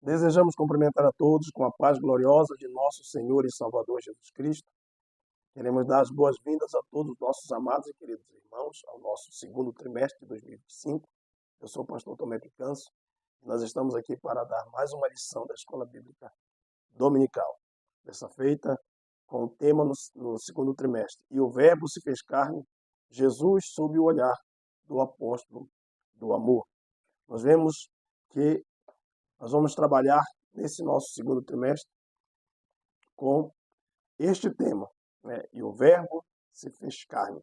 Desejamos cumprimentar a todos com a paz gloriosa de nosso Senhor e Salvador Jesus Cristo. Queremos dar as boas-vindas a todos os nossos amados e queridos irmãos ao nosso segundo trimestre de 2025. Eu sou o pastor Tomé Picanço e nós estamos aqui para dar mais uma lição da Escola Bíblica Dominical. Dessa feita, com o tema no segundo trimestre. E o Verbo se fez carne, Jesus sob o olhar do apóstolo do amor. Nós vemos que nós vamos trabalhar nesse nosso segundo trimestre com este tema, né? E o Verbo se fez carne.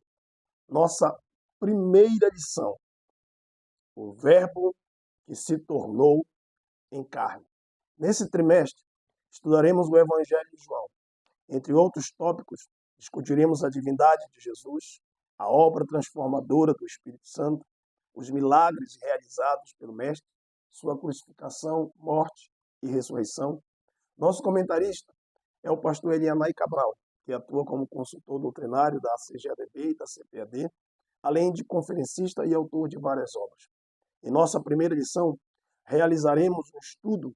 Nossa primeira lição, o Verbo que se tornou em carne. Nesse trimestre, estudaremos o Evangelho de João. Entre outros tópicos, discutiremos a divindade de Jesus, a obra transformadora do Espírito Santo, os milagres realizados pelo Mestre, sua crucificação, morte e ressurreição. Nosso comentarista é o pastor Elianai Cabral, que atua como consultor doutrinário da CGADB e da CPAD, além de conferencista e autor de várias obras. Em nossa primeira lição, realizaremos um estudo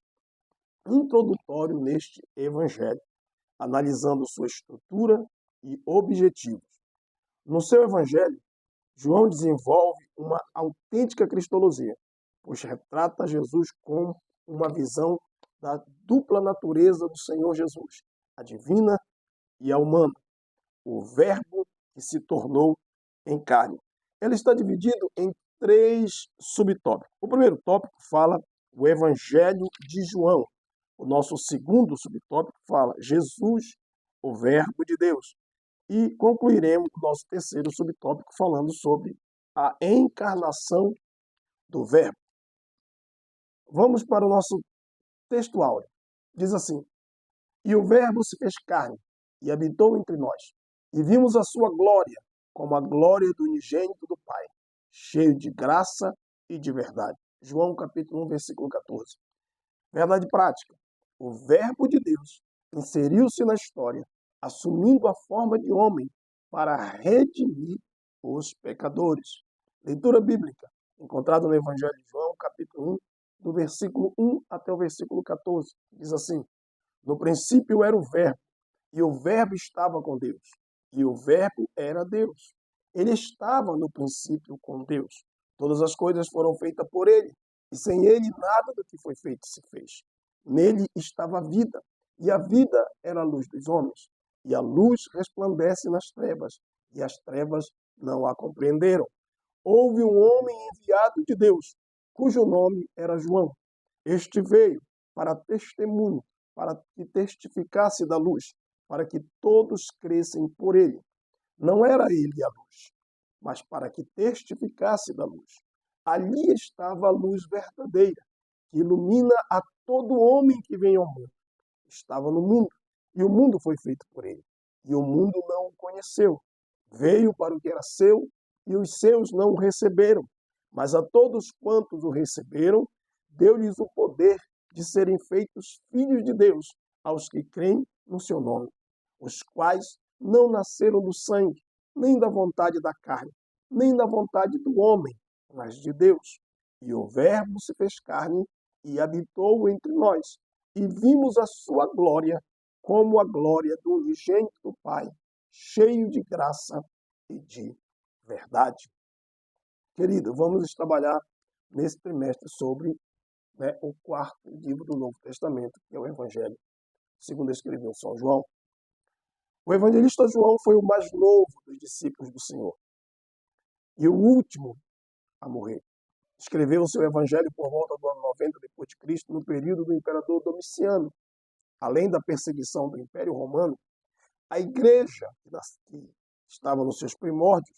introdutório neste Evangelho, analisando sua estrutura e objetivos. No seu Evangelho, João desenvolve uma autêntica cristologia, pois retrata Jesus com uma visão da dupla natureza do Senhor Jesus, a divina e a humana, o Verbo que se tornou em carne. Ele está dividido em 3 subtópicos. O primeiro tópico fala o Evangelho de João. O nosso segundo subtópico fala Jesus, o Verbo de Deus. E concluiremos o nosso terceiro subtópico falando sobre a encarnação do Verbo. Vamos para o nosso texto áureo. Diz assim: E o Verbo se fez carne e habitou entre nós. E vimos a sua glória, como a glória do unigênito do Pai, cheio de graça e de verdade. João capítulo 1, versículo 14. Verdade prática. O Verbo de Deus inseriu-se na história, assumindo a forma de homem para redimir os pecadores. Leitura bíblica, encontrada no Evangelho de João, capítulo 1, do versículo 1 até o versículo 14. Diz assim: No princípio era o Verbo, e o Verbo estava com Deus, e o Verbo era Deus. Ele estava no princípio com Deus. Todas as coisas foram feitas por ele, e sem ele nada do que foi feito se fez. Nele estava a vida, e a vida era a luz dos homens. E a luz resplandece nas trevas, e as trevas não a compreenderam. Houve um homem enviado de Deus, cujo nome era João. Este veio para testemunho, para que testificasse da luz, para que todos crescem por ele. Não era ele a luz, mas para que testificasse da luz. Ali estava a luz verdadeira, que ilumina a todo homem que vem ao mundo. Estava no mundo, e o mundo foi feito por ele, e o mundo não o conheceu. Veio para o que era seu, e os seus não o receberam. Mas a todos quantos o receberam, deu-lhes o poder de serem feitos filhos de Deus, aos que creem no seu nome, os quais não nasceram do sangue, nem da vontade da carne, nem da vontade do homem, mas de Deus. E o Verbo se fez carne e habitou entre nós, e vimos a sua glória, como a glória do unigênito do Pai, cheio de graça e de verdade. Querido, vamos trabalhar nesse trimestre sobre o quarto livro do Novo Testamento, que é o Evangelho, segundo escreveu São João. O evangelista João foi o mais novo dos discípulos do Senhor e o último a morrer. Escreveu o seu evangelho por volta do ano 90 depois de Cristo, no período do imperador Domiciano. Além da perseguição do Império Romano, a igreja, que estava nos seus primórdios,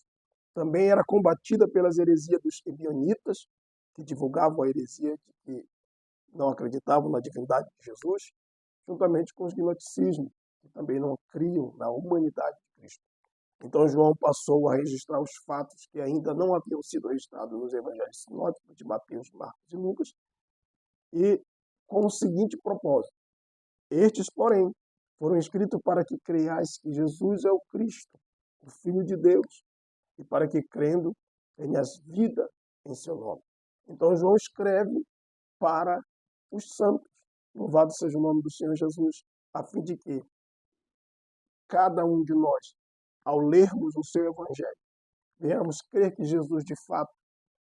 também era combatida pelas heresias dos ebionitas, que divulgavam a heresia de que não acreditavam na divindade de Jesus, juntamente com os gnosticismos, que também não criam na humanidade de Cristo. Então João passou a registrar os fatos que ainda não haviam sido registrados nos evangelhos sinóticos de Mateus, Marcos e Lucas, e com o seguinte propósito: estes, porém, foram escritos para que creiais que Jesus é o Cristo, o Filho de Deus, e para que, crendo, tenhas vida em seu nome. Então João escreve para os santos, Louvado seja o nome do Senhor Jesus, a fim de que cada um de nós, ao lermos o seu Evangelho, venhamos crer que Jesus, de fato,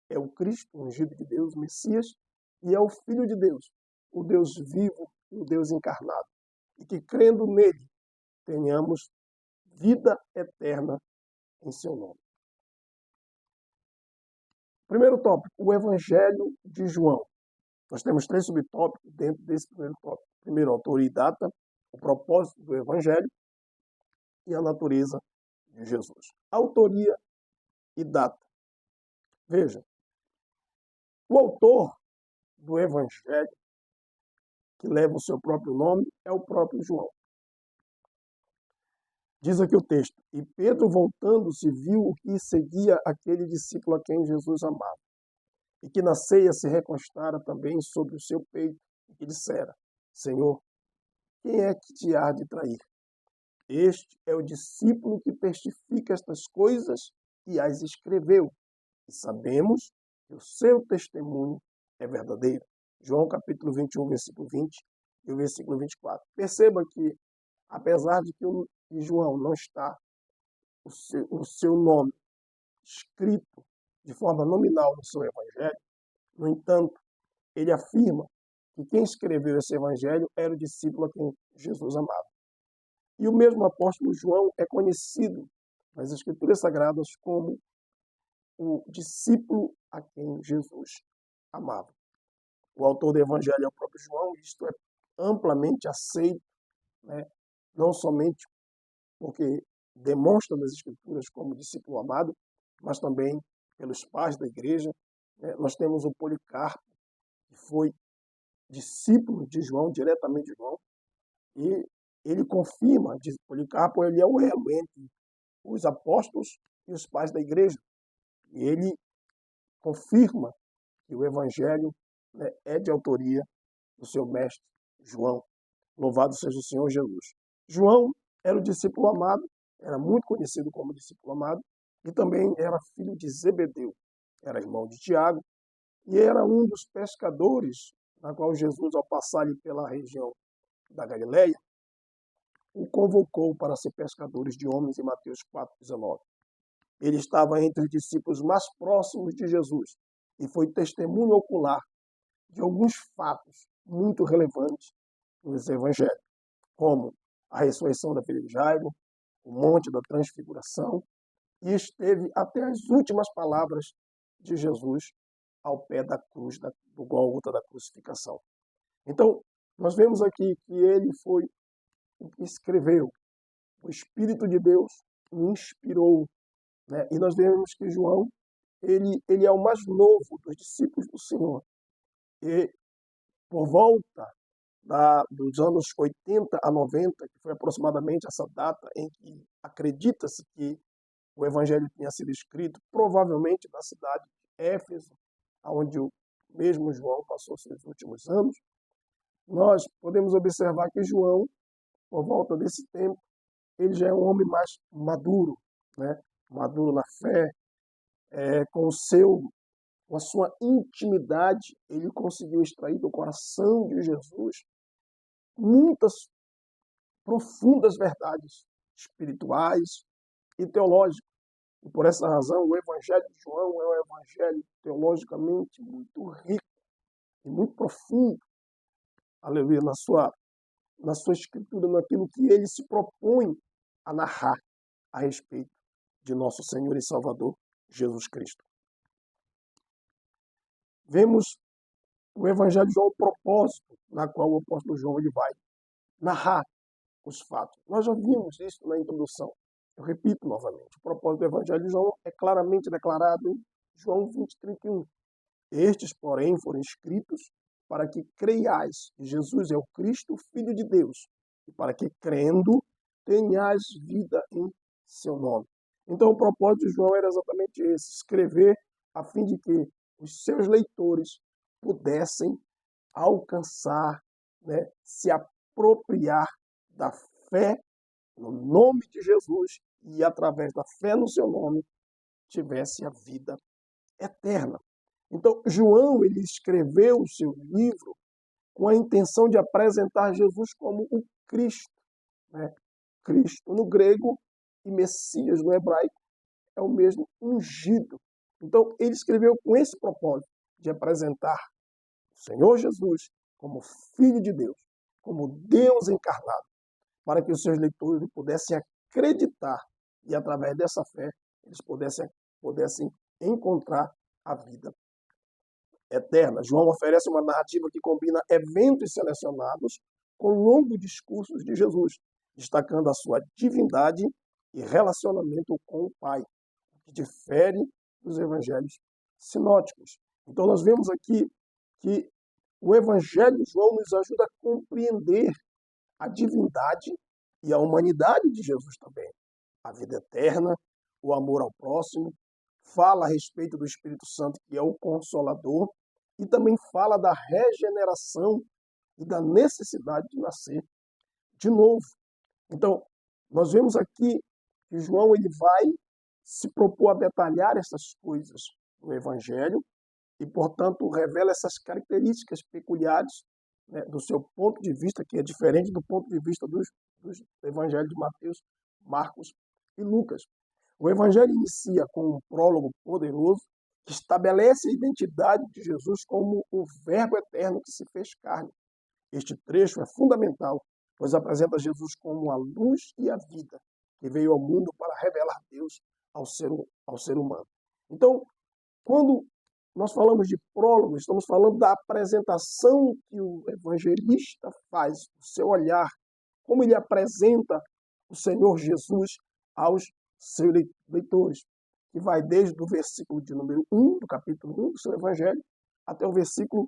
é o Cristo, o ungido de Deus, o Messias, e é o Filho de Deus, o Deus vivo e o Deus encarnado. E que, crendo nele, tenhamos vida eterna em seu nome. Primeiro tópico, o Evangelho de João. Nós temos 3 subtópicos dentro desse primeiro tópico. Primeiro, autoria e data, o propósito do Evangelho e a natureza de Jesus. Autoria e data. Veja, o autor do Evangelho, que leva o seu próprio nome, é o próprio João. Diz aqui o texto, e Pedro, voltando-se, viu o que seguia aquele discípulo a quem Jesus amava, e que na ceia se recostara também sobre o seu peito, e que dissera, Senhor, quem é que te há de trair? Este é o discípulo que testifica estas coisas e as escreveu, e sabemos que o seu testemunho é verdadeiro. João capítulo 21, versículo 20 e o versículo 24. Perceba que, apesar de que João não está o seu nome escrito de forma nominal no seu evangelho, no entanto, ele afirma que quem escreveu esse evangelho era o discípulo a quem Jesus amava. E o mesmo apóstolo João é conhecido nas Escrituras Sagradas como o discípulo a quem Jesus amava. O autor do evangelho é o próprio João, e isto é amplamente aceito, né? Não somente porque demonstra nas Escrituras como discípulo amado, mas também pelos pais da igreja. Nós temos o Policarpo, que foi discípulo de João, diretamente de João, e ele confirma, diz Policarpo, ele é o elo entre os apóstolos e os pais da igreja. E ele confirma que o evangelho, né, é de autoria do seu mestre João. Louvado seja o Senhor Jesus. João era o discípulo amado, era muito conhecido como discípulo amado, e também era filho de Zebedeu, era irmão de Tiago, e era um dos pescadores, na qual Jesus, ao passar ali pela região da Galileia, o convocou para ser pescadores de homens em Mateus 4,19. Ele estava entre os discípulos mais próximos de Jesus e foi testemunho ocular de alguns fatos muito relevantes nos evangelhos, como a ressurreição da filha de Jairo, o monte da transfiguração, e esteve até as últimas palavras de Jesus ao pé da cruz, do Gólgota, da crucificação. Então, nós vemos aqui que ele foi o que escreveu. O Espírito de Deus o inspirou, né? E nós vemos que João, ele é o mais novo dos discípulos do Senhor. E por volta dos anos 80 a 90, que foi aproximadamente essa data em que acredita-se que o Evangelho tinha sido escrito, provavelmente na cidade de Éfeso, onde o mesmo João passou seus últimos anos, nós podemos observar que João, por volta desse tempo, ele já é um homem mais maduro, né? Maduro na fé, com a sua intimidade, ele conseguiu extrair do coração de Jesus muitas profundas verdades espirituais e teológicas. E por essa razão, o Evangelho de João é um evangelho teologicamente muito rico e muito profundo, aleluia, na sua escritura, naquilo que ele se propõe a narrar a respeito de nosso Senhor e Salvador, Jesus Cristo. Vemos o Evangelho de João, o propósito na qual o apóstolo João ele vai narrar os fatos. Nós já vimos isso na introdução. Eu repito novamente, o propósito do Evangelho de João é claramente declarado em João 20:31. Estes, porém, foram escritos para que creiais que Jesus é o Cristo, o Filho de Deus, e para que, crendo, tenhais vida em seu nome. Então, o propósito de João era exatamente esse, escrever a fim de que os seus leitores pudessem alcançar, né, se apropriar da fé no nome de Jesus e, através da fé no seu nome, tivesse a vida eterna. Então, João, ele escreveu o seu livro com a intenção de apresentar Jesus como o Cristo, né? Cristo no grego e Messias no hebraico é o mesmo ungido. Então, ele escreveu com esse propósito de apresentar o Senhor Jesus como Filho de Deus, como Deus encarnado, para que os seus leitores pudessem acreditar e, através dessa fé, eles pudessem encontrar a vida eterna. João oferece uma narrativa que combina eventos selecionados com longos discursos de Jesus, destacando a sua divindade e relacionamento com o Pai, que difere dos evangelhos sinóticos. Então, nós vemos aqui que o Evangelho de João nos ajuda a compreender a divindade e a humanidade de Jesus também. A vida eterna, o amor ao próximo, fala a respeito do Espírito Santo, que é o Consolador, e também fala da regeneração e da necessidade de nascer de novo. Então, nós vemos aqui que João ele vai se propor a detalhar essas coisas no Evangelho e, portanto, revela essas características peculiares, né, do seu ponto de vista, que é diferente do ponto de vista dos Evangelhos de Mateus, Marcos e Lucas. O Evangelho inicia com um prólogo poderoso que estabelece a identidade de Jesus como o Verbo eterno que se fez carne. Este trecho é fundamental, pois apresenta Jesus como a luz e a vida, que veio ao mundo para revelar Deus ao ser humano. Então, quando nós falamos de prólogo, estamos falando da apresentação que o evangelista faz, o seu olhar, como ele apresenta o Senhor Jesus aos seus leitores, que vai desde o versículo de número 1, do capítulo 1 do seu evangelho, até o versículo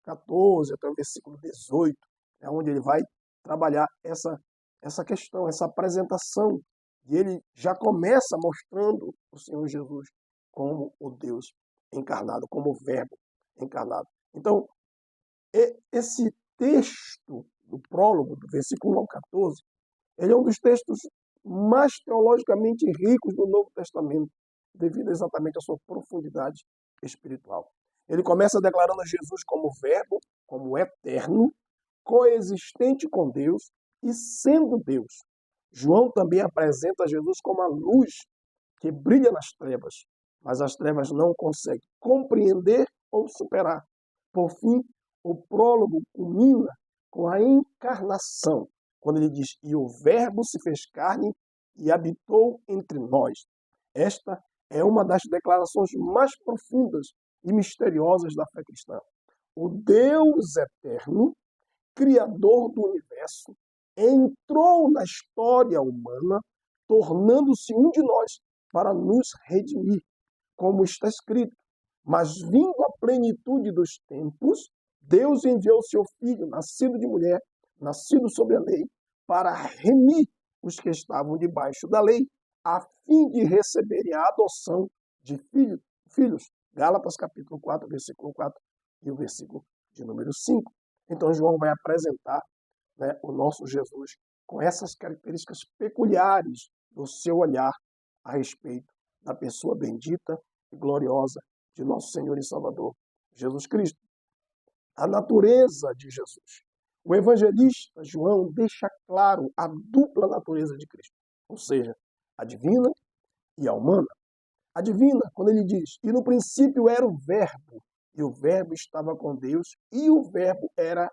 14, até o versículo 18, é onde ele vai trabalhar essa questão, essa apresentação, e ele já começa mostrando o Senhor Jesus como o Deus encarnado, como o Verbo encarnado. Então, esse texto do prólogo, do versículo 1 ao 14, ele é um dos textos mais teologicamente ricos do Novo Testamento, devido exatamente à sua profundidade espiritual. Ele começa declarando Jesus como Verbo, como eterno, coexistente com Deus e sendo Deus. João também apresenta Jesus como a luz que brilha nas trevas, mas as trevas não conseguem compreender ou superar. Por fim, o prólogo culmina com a encarnação, quando ele diz: e o Verbo se fez carne e habitou entre nós. Esta é uma das declarações mais profundas e misteriosas da fé cristã. O Deus eterno, Criador do universo, entrou na história humana, tornando-se um de nós para nos redimir, como está escrito. Mas vindo a plenitude dos tempos, Deus enviou seu Filho, nascido de mulher, nascido sob a lei, para remir os que estavam debaixo da lei, a fim de receberem a adoção de filhos. Gálatas capítulo 4, versículo 4 e o versículo de número 5. Então, João vai apresentar, né, o nosso Jesus com essas características peculiares do seu olhar a respeito da pessoa bendita e gloriosa de nosso Senhor e Salvador, Jesus Cristo. A natureza de Jesus. O evangelista João deixa claro a dupla natureza de Cristo, ou seja, a divina e a humana. A divina, quando ele diz: e no princípio era o Verbo, e o Verbo estava com Deus, e o Verbo era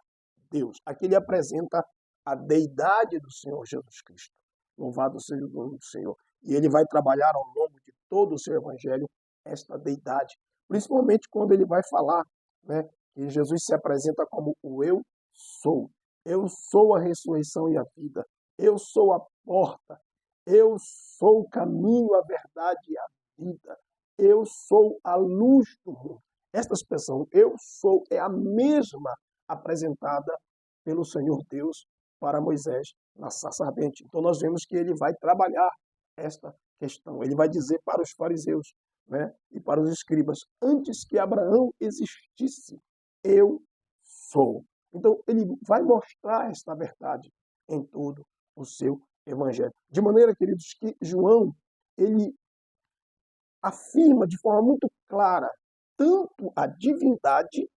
Deus. Aqui ele apresenta a deidade do Senhor Jesus Cristo. Louvado seja o nome do Senhor. E ele vai trabalhar ao longo de todo o seu evangelho esta deidade. Principalmente quando ele vai falar, né, que Jesus se apresenta como o Eu Sou. Eu sou a ressurreição e a vida. Eu sou a porta. Eu sou o caminho, a verdade e a vida. Eu sou a luz do mundo. Esta expressão, eu sou, é a mesma apresentada pelo Senhor Deus para Moisés na sarça ardente. Então nós vemos que ele vai trabalhar esta questão. Ele vai dizer para os fariseus, né, e para os escribas: antes que Abraão existisse, eu sou. Então ele vai mostrar esta verdade em todo o seu evangelho. De maneira, queridos, que João, ele afirma de forma muito clara tanto a divindade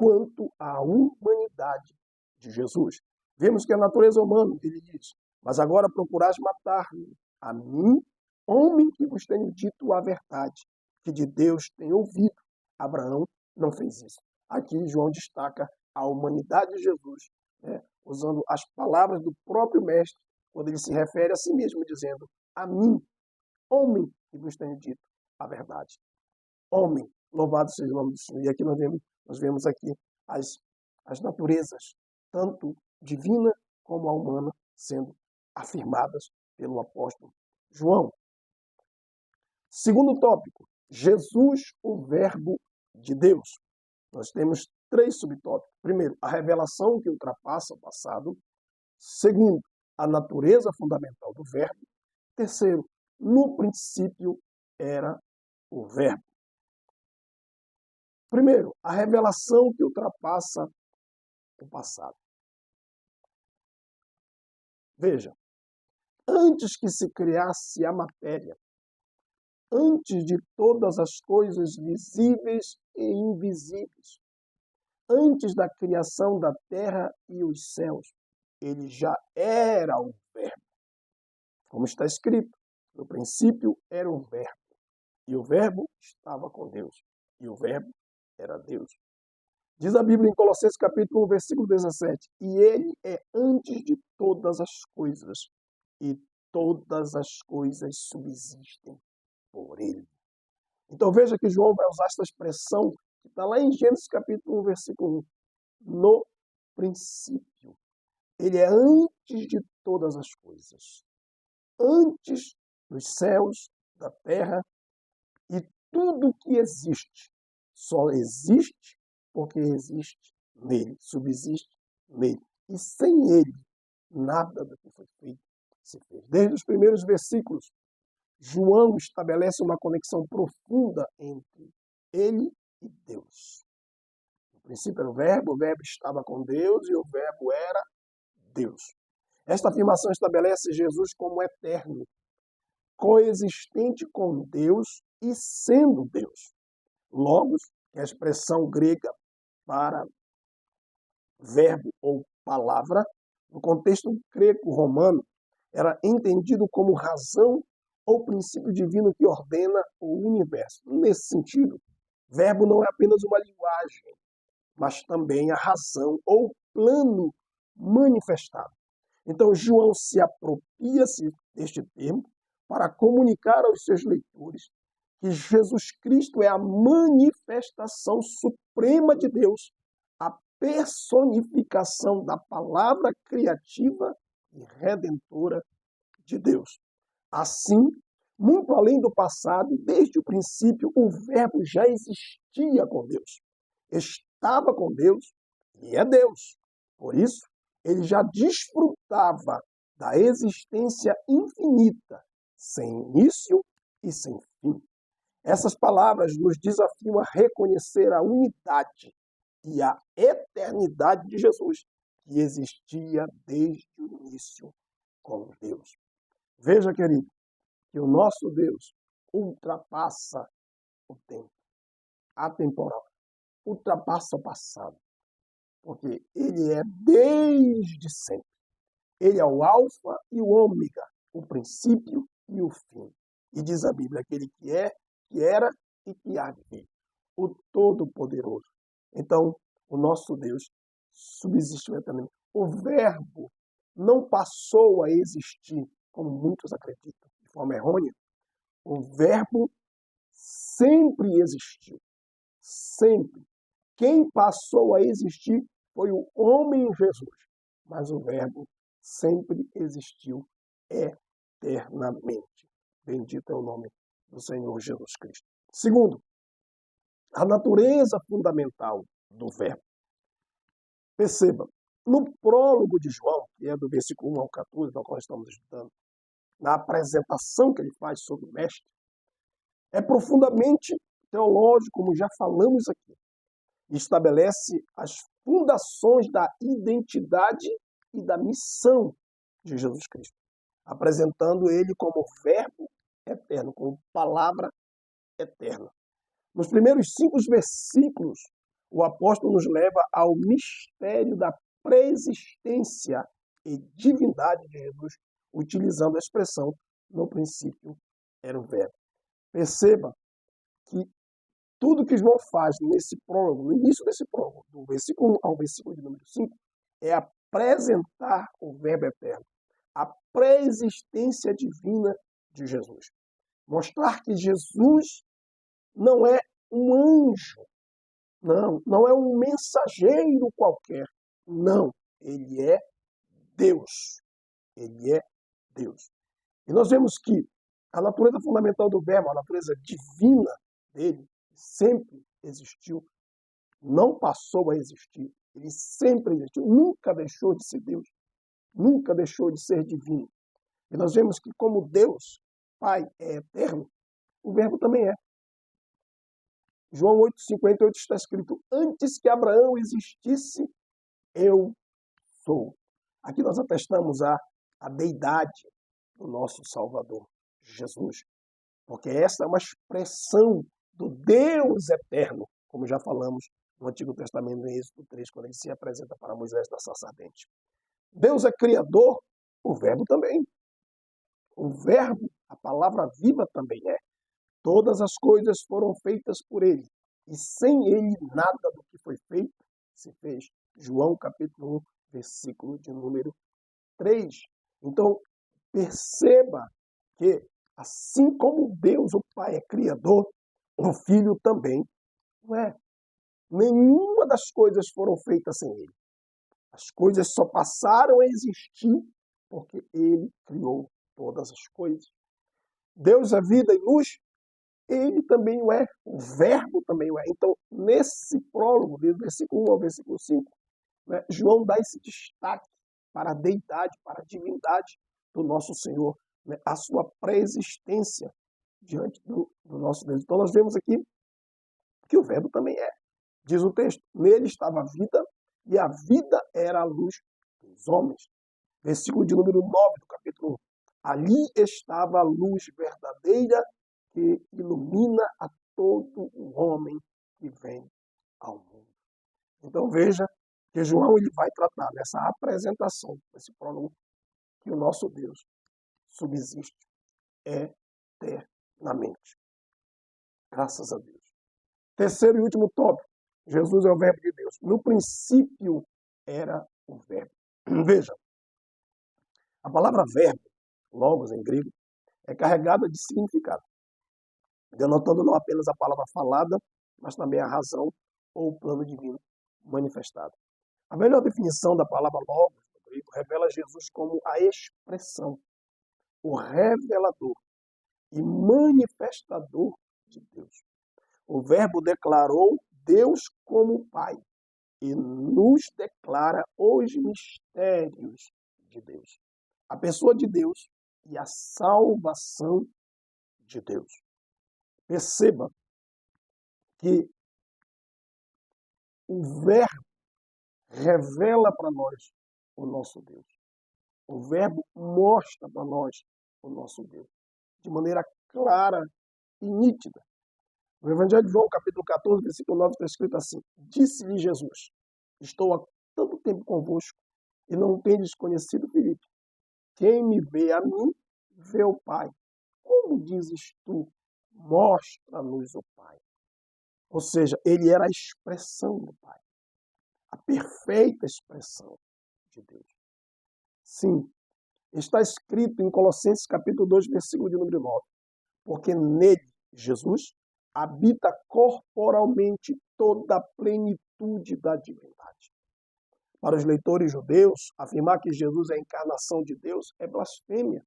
quanto à humanidade de Jesus. Vemos que a natureza humana, ele diz, mas agora procurais matar-me, a mim, homem que vos tenho dito a verdade, que de Deus tenho ouvido. Abraão não fez isso. Aqui João destaca a humanidade de Jesus, né, usando as palavras do próprio mestre, quando ele se refere a si mesmo, dizendo, a mim, homem que vos tenho dito a verdade. Homem, louvado seja o nome do Senhor. E aqui nós vemos aqui as naturezas, tanto divina como a humana, sendo afirmadas pelo apóstolo João. Segundo tópico, Jesus, o Verbo de Deus. Nós temos 3 subtópicos. Primeiro, a revelação que ultrapassa o passado. Segundo, a natureza fundamental do Verbo. Terceiro, no princípio era o Verbo. Primeiro, a revelação que ultrapassa o passado. Veja, antes que se criasse a matéria, antes de todas as coisas visíveis e invisíveis, antes da criação da terra e os céus, ele já era o Verbo. Como está escrito, no princípio era o Verbo, e o Verbo estava com Deus, e o Verbo era Deus. Diz a Bíblia em Colossenses capítulo 1, versículo 17, e ele é antes de todas as coisas, e todas as coisas subsistem por ele. Então veja que João vai usar esta expressão que está lá em Gênesis capítulo 1, versículo 1. No princípio. Ele é antes de todas as coisas. Antes dos céus, da terra e tudo que existe. Só existe porque existe nele, subsiste nele. E sem ele, nada do que foi feito se fez. Desde os primeiros versículos, João estabelece uma conexão profunda entre ele e Deus. No princípio era o Verbo estava com Deus e o Verbo era Deus. Esta afirmação estabelece Jesus como eterno, coexistente com Deus e sendo Deus. Logos, que é a expressão grega para verbo ou palavra, no contexto greco-romano, era entendido como razão ou princípio divino que ordena o universo. Nesse sentido, verbo não é apenas uma linguagem, mas também a razão ou plano manifestado. Então, João se apropria-se deste termo para comunicar aos seus leitores que Jesus Cristo é a manifestação suprema de Deus, a personificação da palavra criativa e redentora de Deus. Assim, muito além do passado, desde o princípio, o Verbo já existia com Deus. Estava com Deus e é Deus. Por isso, ele já desfrutava da existência infinita, sem início e sem fim. Essas palavras nos desafiam a reconhecer a unidade e a eternidade de Jesus, que existia desde o início com Deus. Veja, querido, que o nosso Deus ultrapassa o tempo, atemporal, ultrapassa o passado, porque ele é desde sempre. Ele é o alfa e o ômega, o princípio e o fim. E diz a Bíblia, aquele que é, que era e que há de vir, o Todo-Poderoso. Então, o nosso Deus subsistiu eternamente. O Verbo não passou a existir, como muitos acreditam, de forma errônea. O Verbo sempre existiu. Sempre. Quem passou a existir foi o homem Jesus. Mas o Verbo sempre existiu eternamente. Bendito é o nome do Senhor Jesus Cristo. Segundo, a natureza fundamental do Verbo. Perceba, no prólogo de João, que é do versículo 1 ao 14, da qual estamos estudando, na apresentação que ele faz sobre o Mestre, é profundamente teológico, como já falamos aqui. Estabelece as fundações da identidade e da missão de Jesus Cristo, apresentando ele como Verbo eterno, como palavra eterna. Nos primeiros 5 versículos, o apóstolo nos leva ao mistério da preexistência e divindade de Jesus, utilizando a expressão no princípio era o verbo. Perceba que tudo que João faz nesse prólogo, no início desse prólogo, do versículo 1 ao versículo de número 5, é apresentar o verbo eterno, a preexistência divina de Jesus. Mostrar que Jesus não é um anjo, não é um mensageiro qualquer. Não, ele é Deus. Ele é Deus. E nós vemos que a natureza fundamental do verbo, a natureza divina dele, sempre existiu, não passou a existir. Ele sempre existiu, nunca deixou de ser Deus, nunca deixou de ser divino. E nós vemos que como Deus, Pai, é eterno, o verbo também é. João 8,58 está escrito: antes que Abraão existisse, eu sou. Aqui nós atestamos a deidade do nosso Salvador, Jesus. Porque essa é uma expressão do Deus eterno, como já falamos no Antigo Testamento, em Êxodo 3, quando ele se apresenta para Moisés da sarça ardente. Deus é criador, o verbo também. O verbo, a palavra viva também é. Todas as coisas foram feitas por ele, e sem ele nada do que foi feito se fez. João capítulo 1, versículo de número 3. Então, perceba que, assim como Deus, o Pai, é criador, o Filho também não é. Nenhuma das coisas foram feitas sem ele. As coisas só passaram a existir porque ele criou todas as coisas. Deus é vida e luz, ele também o é, o verbo também o é. Então, nesse prólogo, do versículo 1 ao versículo 5, né, João dá esse destaque para a deidade, para a divindade do nosso Senhor, né, a sua preexistência diante do nosso Deus. Então, nós vemos aqui que o verbo também é. Diz o texto: nele estava a vida, e a vida era a luz dos homens. Versículo de número 9 do capítulo 1. Ali estava a luz verdadeira que ilumina a todo o homem que vem ao mundo. Então veja que João ele vai tratar nessa apresentação, nesse prólogo, que o nosso Deus subsiste eternamente. Graças a Deus. Terceiro e último tópico. Jesus é o verbo de Deus. No princípio era o verbo. Veja, a palavra verbo, logos em grego, é carregada de significado, denotando não apenas a palavra falada, mas também a razão ou o plano divino manifestado. A melhor definição da palavra logos no grego revela Jesus como a expressão, o revelador e manifestador de Deus. O verbo declarou Deus como Pai e nos declara os mistérios de Deus. A pessoa de Deus e a salvação de Deus. Perceba que o verbo revela para nós o nosso Deus. O verbo mostra para nós o nosso Deus de maneira clara e nítida. No Evangelho de João, capítulo 14, versículo 9, está escrito assim: disse-lhe Jesus: estou há tanto tempo convosco e não tendes conhecido Filipe. Quem me vê a mim, vê o Pai. Como dizes tu, mostra-nos o Pai? Ou seja, ele era a expressão do Pai, a perfeita expressão de Deus. Sim, está escrito em Colossenses capítulo 2, versículo de número 9, porque nele, Jesus, habita corporalmente toda a plenitude da divindade. Para os leitores judeus, afirmar que Jesus é a encarnação de Deus é blasfêmia.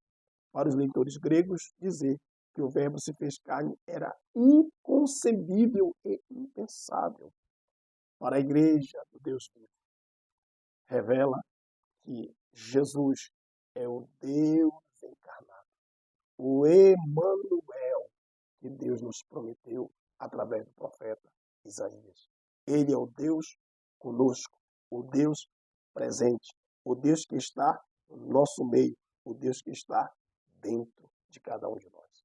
Para os leitores gregos, dizer que o verbo se fez carne era inconcebível e impensável. Para a igreja do Deus vivo, revela que Jesus é o Deus encarnado, o Emanuel, que Deus nos prometeu através do profeta Isaías. Ele é o Deus conosco, o Deus presente, o Deus que está no nosso meio, o Deus que está dentro de cada um de nós.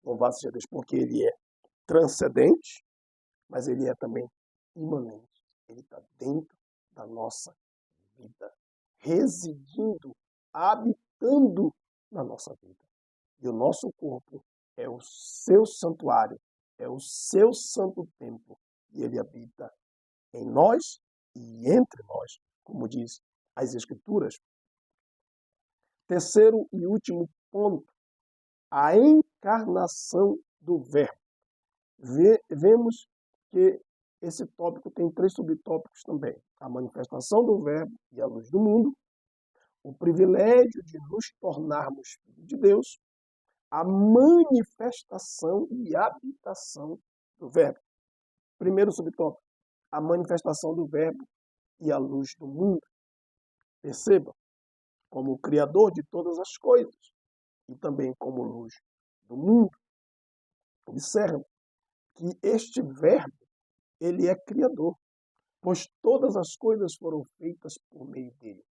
Louvado seja Deus, porque ele é transcendente, mas ele é também imanente. Ele está dentro da nossa vida, residindo, habitando na nossa vida. E o nosso corpo é o seu santuário, é o seu santo templo. E ele habita em nós e entre nós, como diz as Escrituras. Terceiro e último ponto, a encarnação do Verbo. Vemos que esse tópico tem 3 subtópicos também. A manifestação do Verbo e a luz do mundo, o privilégio de nos tornarmos filhos de Deus, a manifestação e habitação do Verbo. Primeiro subtópico, a manifestação do Verbo e a luz do mundo. Perceba, como o Criador de todas as coisas e também como luz do mundo. Observe que este Verbo, ele é Criador, pois todas as coisas foram feitas por meio dele.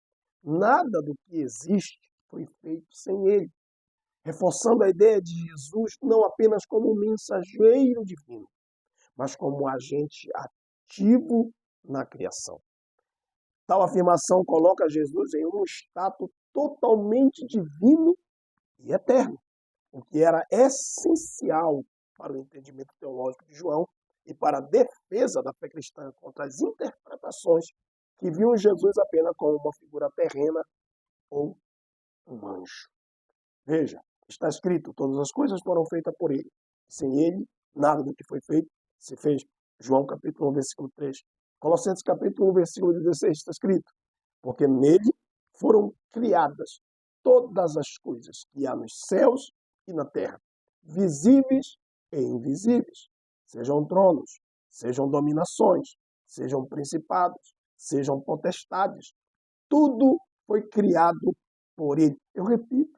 Nada do que existe foi feito sem ele, reforçando a ideia de Jesus não apenas como um mensageiro divino, mas como um agente ativo na criação. Tal afirmação coloca Jesus em um status totalmente divino e eterno, o que era essencial para o entendimento teológico de João e para a defesa da fé cristã contra as interpretações que viam Jesus apenas como uma figura terrena ou um anjo. Veja, está escrito, todas as coisas foram feitas por ele. Sem ele, nada do que foi feito se fez. João capítulo 1, versículo 3. Colossenses capítulo 1, versículo 16, está escrito, porque nele foram criadas todas as coisas que há nos céus e na terra, visíveis e invisíveis, sejam tronos, sejam dominações, sejam principados, sejam potestades. Tudo foi criado por ele. Eu repito,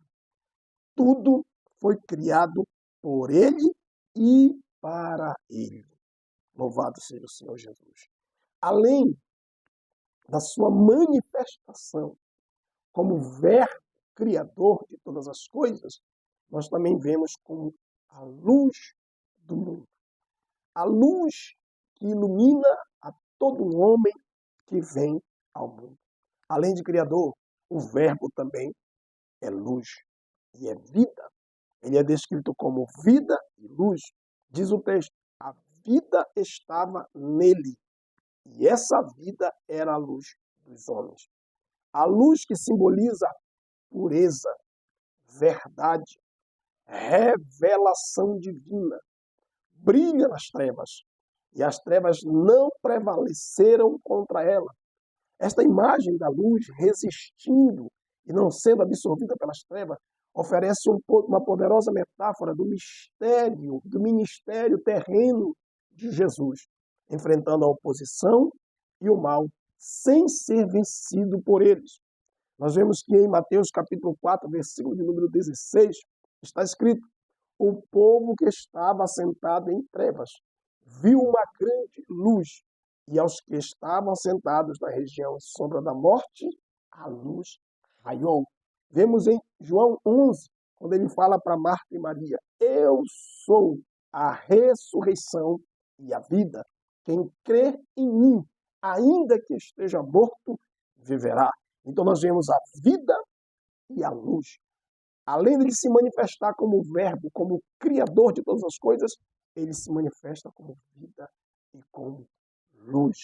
tudo foi criado por ele e para ele. Louvado seja o Senhor Jesus. Além da sua manifestação como verbo criador de todas as coisas, nós também vemos como a luz do mundo. A luz que ilumina a todo homem que vem ao mundo. Além de criador, o verbo também é luz e é vida. Ele é descrito como vida e luz. Diz o texto, a vida estava nele e essa vida era a luz dos homens. A luz que simboliza pureza, verdade, revelação divina, brilha nas trevas e as trevas não prevaleceram contra ela. Esta imagem da luz resistindo e não sendo absorvida pelas trevas oferece uma poderosa metáfora do ministério terreno de Jesus, enfrentando a oposição e o mal sem ser vencido por eles. Nós vemos que em Mateus capítulo 4, versículo de número 16, está escrito, o povo que estava sentado em trevas viu uma grande luz, e aos que estavam sentados na região sombra da morte, a luz raiou. Vemos em João 11, quando ele fala para Marta e Maria, eu sou a ressurreição e a vida. Quem crê em mim, ainda que esteja morto, viverá. Então nós vemos a vida e a luz. Além de ele se manifestar como verbo, como criador de todas as coisas, ele se manifesta como vida e como luz.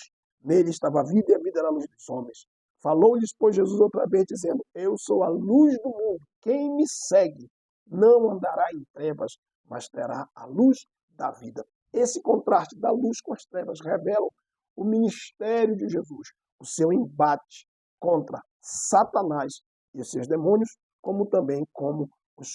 Nele estava a vida e a vida era a luz dos homens. Falou-lhes, pois, Jesus outra vez, dizendo, eu sou a luz do mundo. Quem me segue não andará em trevas, mas terá a luz da vida. Esse contraste da luz com as trevas revela o ministério de Jesus, o seu embate contra Satanás e os seus demônios, como também como os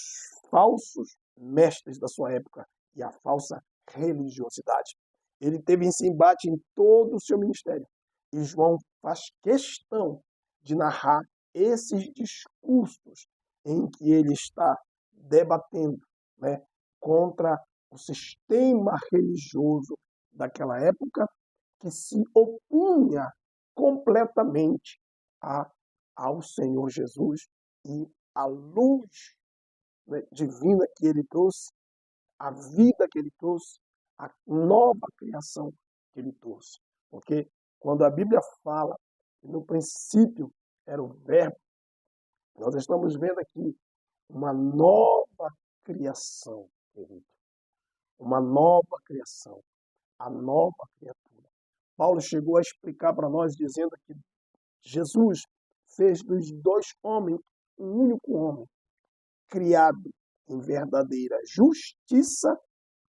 falsos mestres da sua época e a falsa religiosidade. Ele teve esse embate em todo o seu ministério. E João faz questão de narrar esses discursos em que ele está debatendo, né, contra o sistema religioso daquela época que se opunha completamente ao Senhor Jesus e a luz, né, divina que ele trouxe, a vida que ele trouxe, a nova criação que ele trouxe. Porque quando a Bíblia fala que no princípio era o Verbo, nós estamos vendo aqui uma nova criação, querido. Uma nova criação, a nova criatura. Paulo chegou a explicar para nós dizendo que Jesus fez dos dois homens um único homem, criado em verdadeira justiça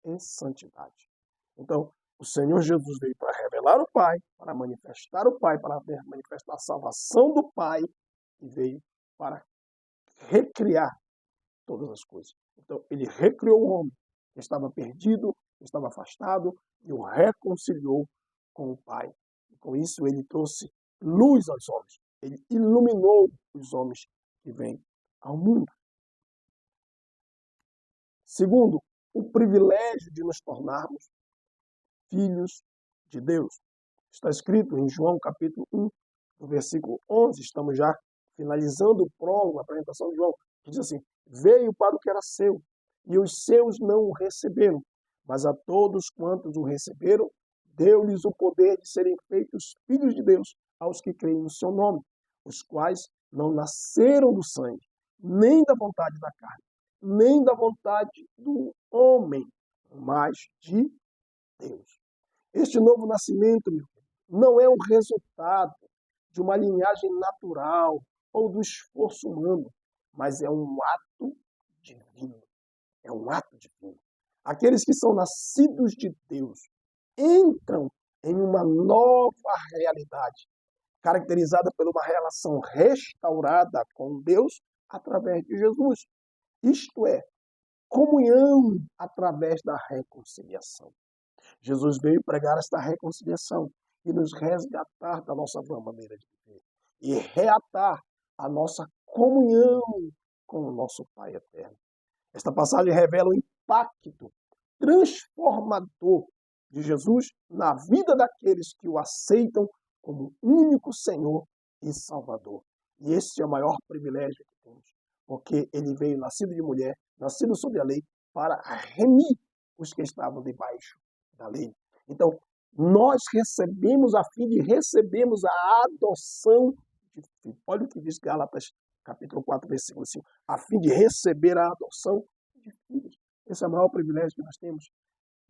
e santidade. Então, o Senhor Jesus veio para revelar o Pai, para manifestar o Pai, para manifestar a salvação do Pai, e veio para recriar todas as coisas. Então, ele recriou o homem que estava perdido, que estava afastado, e o reconciliou com o Pai. E com isso, ele trouxe luz aos homens. Ele iluminou os homens que vêm ao mundo. Segundo, o privilégio de nos tornarmos filhos de Deus. Está escrito em João capítulo 1, no versículo 11, estamos já finalizando o prólogo, a apresentação de João, que diz assim: veio para o que era seu, e os seus não o receberam, mas a todos quantos o receberam, deu-lhes o poder de serem feitos filhos de Deus, aos que creem no seu nome, os quais não nasceram do sangue, nem da vontade da carne, nem da vontade do homem, mas de Deus. Este novo nascimento, meu filho, não é um resultado de uma linhagem natural ou do esforço humano, mas é um ato divino. É um ato divino. Aqueles que são nascidos de Deus entram em uma nova realidade, caracterizada por uma relação restaurada com Deus através de Jesus. Isto é, comunhão através da reconciliação. Jesus veio pregar esta reconciliação e nos resgatar da nossa vã maneira de viver e reatar a nossa comunhão com o nosso Pai eterno. Esta passagem revela o impacto transformador de Jesus na vida daqueles que o aceitam como único Senhor e Salvador. E esse é o maior privilégio que temos, porque ele veio nascido de mulher, nascido sob a lei, para remir os que estavam debaixo da lei. Então, nós recebemos a fim de recebermos a adoção de filho. Olha o que diz Gálatas, capítulo 4, versículo 5. A fim de receber a adoção de filhos. Esse é o maior privilégio que nós temos.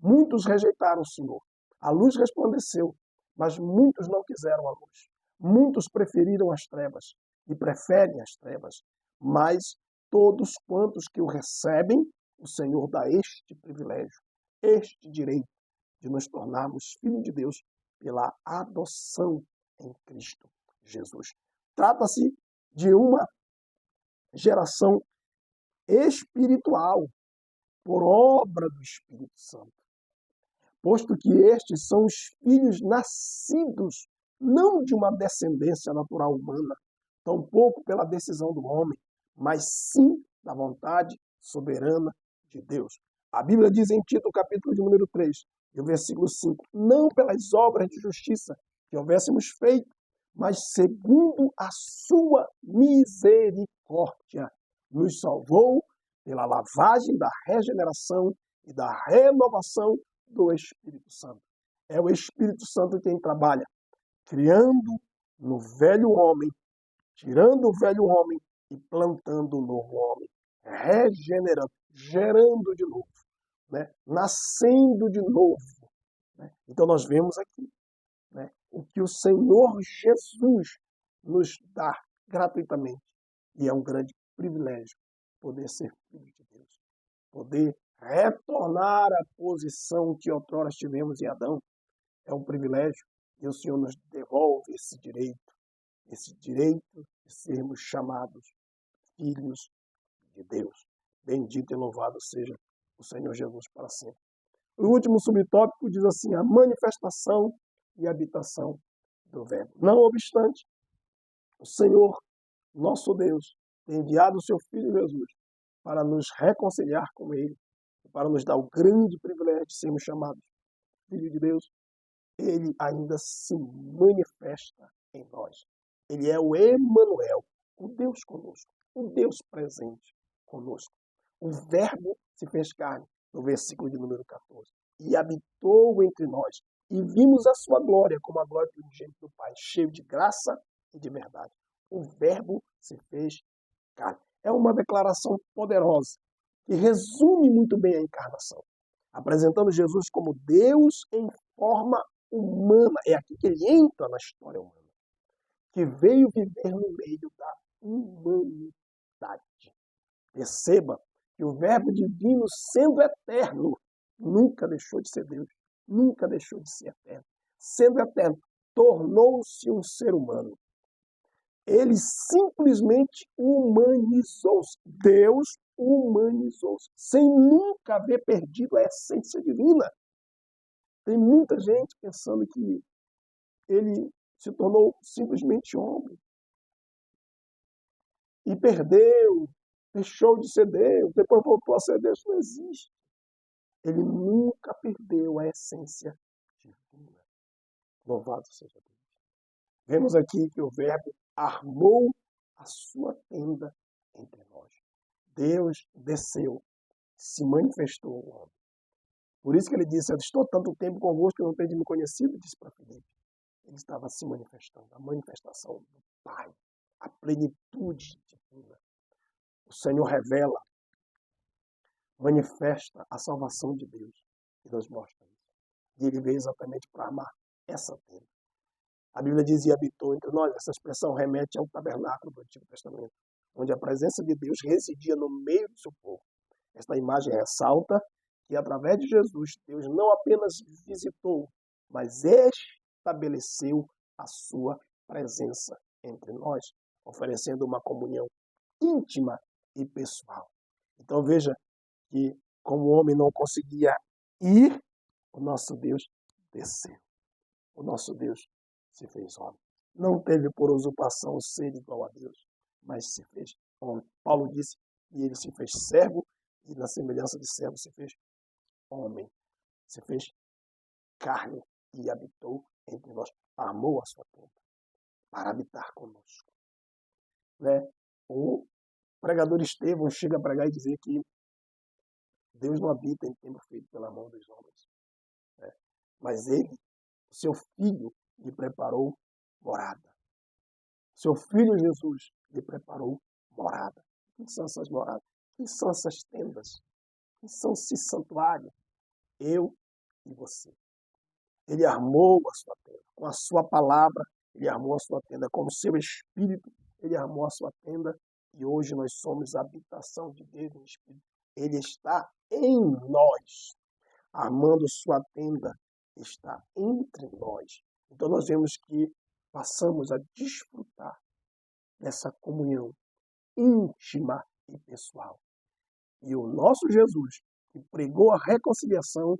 Muitos rejeitaram o Senhor. A luz resplandeceu, mas muitos não quiseram a luz. Muitos preferiram as trevas e preferem as trevas. Mas todos quantos que o recebem, o Senhor dá este privilégio, este direito de nos tornarmos filhos de Deus pela adoção em Cristo Jesus. Trata-se de uma geração espiritual por obra do Espírito Santo, posto que estes são os filhos nascidos não de uma descendência natural humana, tampouco pela decisão do homem, mas sim da vontade soberana de Deus. A Bíblia diz em Tito, capítulo de número 3, e o versículo 5, não pelas obras de justiça que houvéssemos feito, mas segundo a sua misericórdia, nos salvou pela lavagem da regeneração e da renovação do Espírito Santo. É o Espírito Santo quem trabalha, criando no velho homem, tirando o velho homem e plantando o novo homem, regenerando, gerando de novo, né? Nascendo de novo. Né? Então nós vemos aqui, né, o que o Senhor Jesus nos dá gratuitamente. E é um grande privilégio poder ser filho de Deus, poder retornar à posição que outrora tivemos em Adão. É um privilégio e o Senhor nos devolve esse direito de sermos chamados filhos de Deus. Bendito e louvado seja o Senhor Jesus para sempre. O último subtópico diz assim: a manifestação e habitação do Verbo. Não obstante, o Senhor, nosso Deus, tem enviado o seu Filho Jesus para nos reconciliar com Ele, para nos dar o grande privilégio de sermos chamados filhos de Deus. Ele ainda se manifesta em nós. Ele é o Emanuel, o Deus conosco, o Deus presente conosco. O Verbo se fez carne, no versículo de número 14, e habitou entre nós, e vimos a sua glória, como a glória do unigênito do Pai, cheio de graça e de verdade. O Verbo se fez carne. É uma declaração poderosa que resume muito bem a encarnação, apresentando Jesus como Deus em forma humana. É aqui que ele entra na história humana, que veio viver no meio da humanidade. Perceba que o Verbo divino, sendo eterno, nunca deixou de ser Deus, nunca deixou de ser eterno. Sendo eterno, tornou-se um ser humano. Ele simplesmente humanizou-se. Deus humanizou-se, sem nunca haver perdido a essência divina. Tem muita gente pensando que ele se tornou simplesmente homem e perdeu, deixou de ser Deus, depois voltou a ser Deus. Não existe. Ele nunca perdeu a essência divina. Louvado seja Deus. Vemos aqui que o Verbo armou a sua tenda entre nós. Deus desceu, se manifestou ao homem. Por isso que ele disse: eu estou tanto tempo convosco que não tenho me conhecido, disse para Filipe. Ele estava se manifestando, a manifestação do Pai, a plenitude divina. O Senhor revela, manifesta a salvação de Deus e nos mostra isso. E ele veio exatamente para armar essa tenda. A Bíblia diz: e habitou entre nós. Essa expressão remete ao tabernáculo do Antigo Testamento, onde a presença de Deus residia no meio do seu povo. Esta imagem ressalta que, através de Jesus, Deus não apenas visitou, mas estabeleceu a sua presença entre nós, oferecendo uma comunhão íntima e pessoal. Então veja que, como o homem não conseguia ir, o nosso Deus desceu. O nosso Deus se fez homem. Não teve por usurpação ser igual a Deus, mas se fez homem. Paulo disse que ele se fez servo e, na semelhança de servo, se fez homem. Se fez carne e habitou entre nós. Armou a sua tenda para habitar conosco. Né? O pregador Estevão chega a pregar e dizer que Deus não habita em templo feito pela mão dos homens. Né? Mas ele, o seu Filho, lhe preparou morada. Seu Filho Jesus lhe preparou morada. O que são essas moradas? O que são essas tendas? O que são esses santuários? Eu e você. Ele armou a sua tenda. Com a sua palavra, ele armou a sua tenda. Com o seu Espírito, ele armou a sua tenda. E hoje nós somos a habitação de Deus no Espírito. Ele está em nós, armando sua tenda. Está entre nós. Então nós vemos que passamos a desfrutar dessa comunhão íntima e pessoal. E o nosso Jesus, que pregou a reconciliação,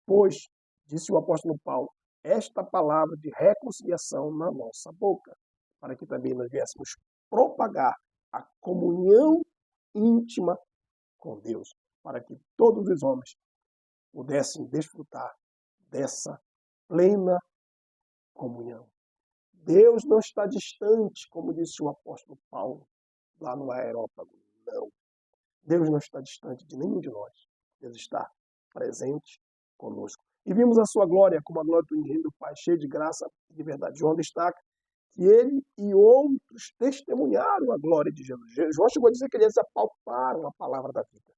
pois, disse o apóstolo Paulo, esta palavra de reconciliação na nossa boca, para que também nós viéssemos propagar a comunhão íntima com Deus, para que todos os homens pudessem desfrutar dessa plena comunhão. Deus não está distante, como disse o apóstolo Paulo, lá no Areópago. Não. Deus não está distante de nenhum de nós. Deus está presente conosco. E vimos a sua glória, como a glória do unigênito do Pai, cheio de graça e de verdade. João destaca que ele e outros testemunharam a glória de Jesus. João chegou a dizer que eles apalparam a palavra da vida.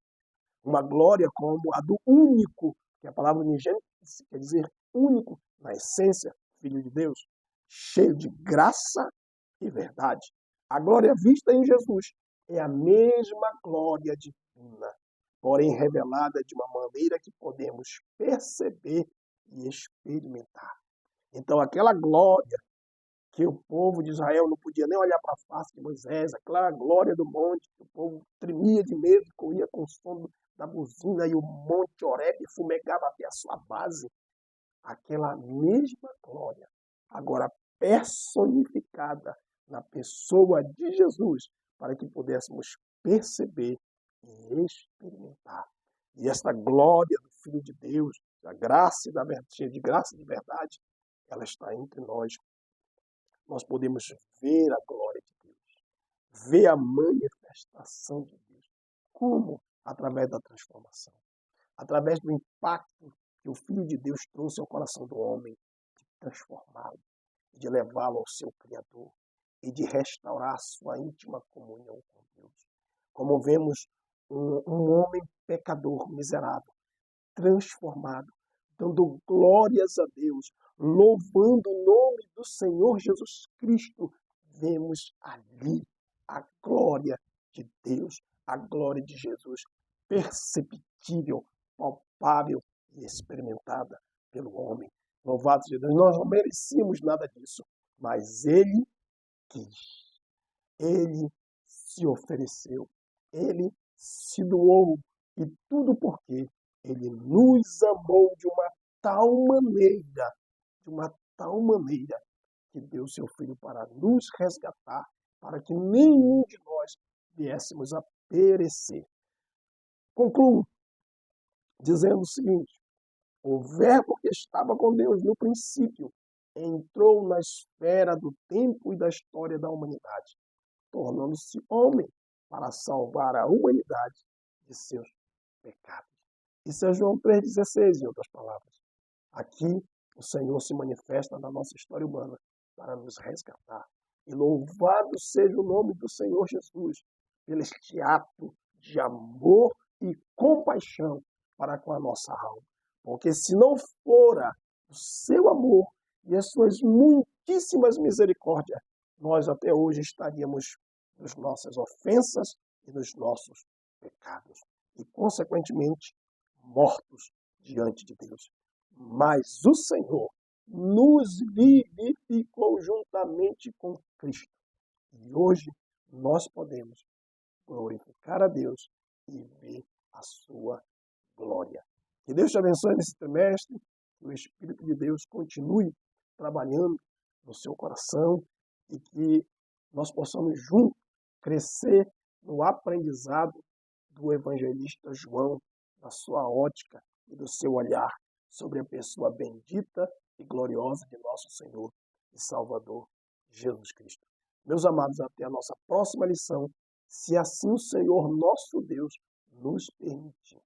Uma glória como a do único, que a palavra unigênito quer dizer único, na essência, Filho de Deus, cheio de graça e verdade. A glória vista em Jesus é a mesma glória divina, porém revelada de uma maneira que podemos perceber e experimentar. Então, aquela glória que o povo de Israel não podia nem olhar para a face de Moisés, aquela glória do monte, que o povo tremia de medo, corria com o som da buzina e o monte Horebe fumegava até a sua base. Aquela mesma glória, agora personificada na pessoa de Jesus, para que pudéssemos perceber e experimentar. E esta glória do Filho de Deus, da graça e da verdade, cheia de graça e de verdade, ela está entre nós. Nós podemos ver a glória de Deus, ver a manifestação de Deus. Como? Através da transformação, através do impacto que o Filho de Deus trouxe ao coração do homem, de transformá-lo, de levá-lo ao seu Criador e de restaurar a sua íntima comunhão com Deus. Como vemos um homem pecador, miserável, transformado, dando glórias a Deus, louvando o nome do Senhor Jesus Cristo, vemos ali a glória de Deus, a glória de Jesus, perceptível, palpável e experimentada pelo homem. Louvado seja Deus, nós não merecíamos nada disso, mas Ele quis, Ele se ofereceu, Ele se doou, e tudo porque Ele nos amou de uma tal maneira, que deu seu Filho para nos resgatar, para que nenhum de nós viéssemos a perecer. Concluo dizendo o seguinte: o Verbo que estava com Deus no princípio entrou na esfera do tempo e da história da humanidade, tornando-se homem para salvar a humanidade de seus pecados. Isso é João 3,16, em outras palavras. Aqui o Senhor se manifesta na nossa história humana para nos resgatar. E louvado seja o nome do Senhor Jesus pelo este ato de amor e compaixão para com a nossa alma. Porque se não fora o seu amor e as suas muitíssimas misericórdias, nós até hoje estaríamos nas nossas ofensas e nos nossos pecados. E, consequentemente, mortos diante de Deus. Mas o Senhor nos vivificou juntamente com Cristo. E hoje nós podemos glorificar a Deus e ver a sua glória. Que Deus te abençoe nesse trimestre, que o Espírito de Deus continue trabalhando no seu coração e que nós possamos juntos crescer no aprendizado do evangelista João, da sua ótica e do seu olhar sobre a pessoa bendita e gloriosa de nosso Senhor e Salvador Jesus Cristo. Meus amados, até a nossa próxima lição, se assim o Senhor nosso Deus nos permitir.